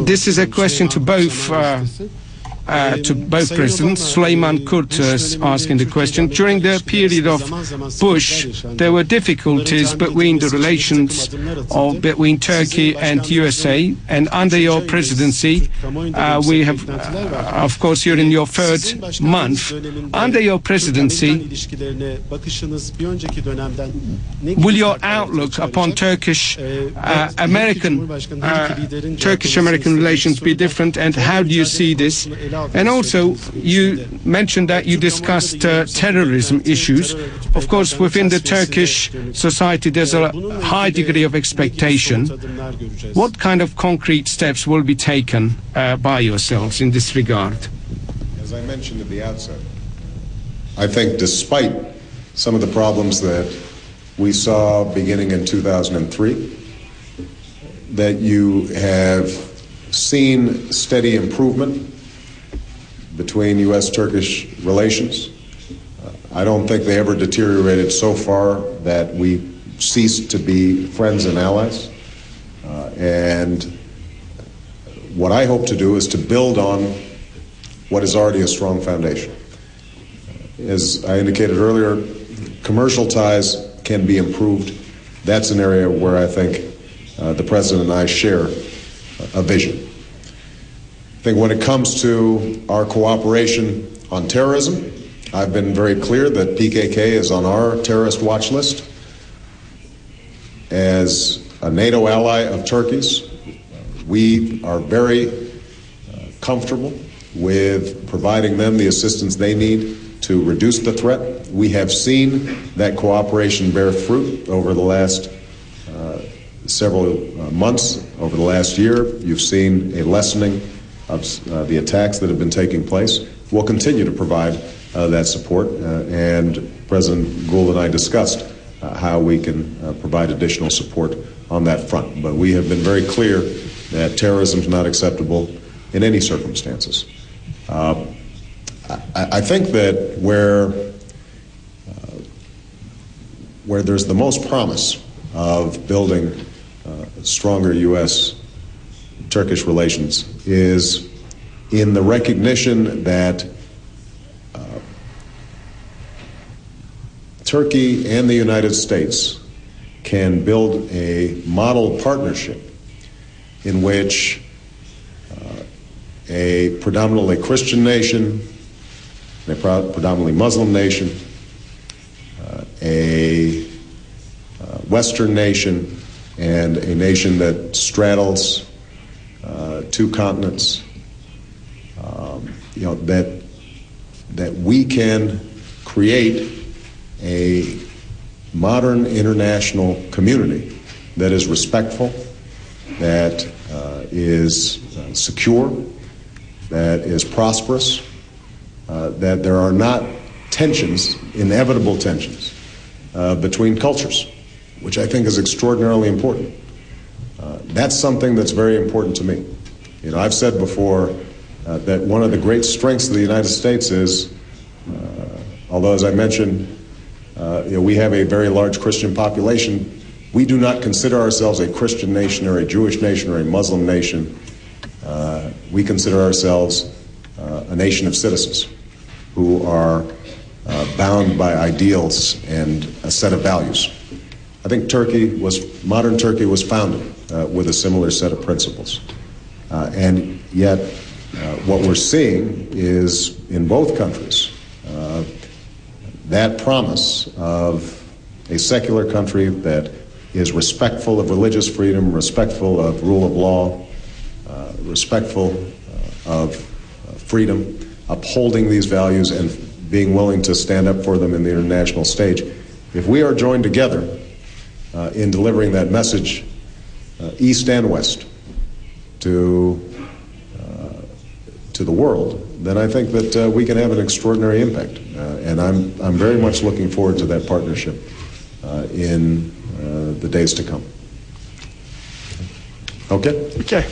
This is a question to both presidents. Süleyman Kurt is asking the question. During the period of Bush, there were difficulties between the relations between Turkey and USA, and under your presidency, we have, of course, you're in your third month. Under your presidency, will your outlook upon Turkish-American relations be different, and how do you see this? And also, you mentioned that you discussed terrorism issues. Of course, within the Turkish society, there's a high degree of expectation. What kind of concrete steps will be taken by yourselves in this regard? As I mentioned at the outset, I think despite some of the problems that we saw beginning in 2003, that you have seen steady improvement between U.S.-Turkish relations. I don't think they ever deteriorated so far that we ceased to be friends and allies. And what I hope to do is to build on what is already a strong foundation. As I indicated earlier, commercial ties can be improved. That's an area where I think the President and I share a vision. I think when it comes to our cooperation on terrorism, I've been very clear that PKK is on our terrorist watch list. As a NATO ally of Turkey's, we are very comfortable with providing them the assistance they need to reduce the threat. We have seen that cooperation bear fruit over the last several months, over the last year. You've seen a lessening of the attacks that have been taking place. We'll continue to provide that support, and President Gould and I discussed how we can provide additional support on that front. But we have been very clear that terrorism is not acceptable in any circumstances. I think that where there's the most promise of building stronger U.S.-Turkish relations is in the recognition that Turkey and the United States can build a model partnership in which a predominantly Christian nation, a predominantly Muslim nation, a Western nation, and a nation that straddles two continents, that we can create a modern international community that is respectful, that is secure, that is prosperous, that there are not tensions, inevitable tensions, between cultures, which I think is extraordinarily important. That's something that's very important to me. I've said before that one of the great strengths of the United States is, although as I mentioned, we have a very large Christian population, we do not consider ourselves a Christian nation or a Jewish nation or a Muslim nation. We consider ourselves a nation of citizens who are bound by ideals and a set of values. I think modern Turkey was founded with a similar set of principles. And yet, what we're seeing is, in both countries, that promise of a secular country that is respectful of religious freedom, respectful of rule of law, respectful of freedom, upholding these values and being willing to stand up for them in the international stage. If we are joined together in delivering that message, east and west, to the world, then I think that we can have an extraordinary impact. And I'm very much looking forward to that partnership in the days to come. Okay? Okay.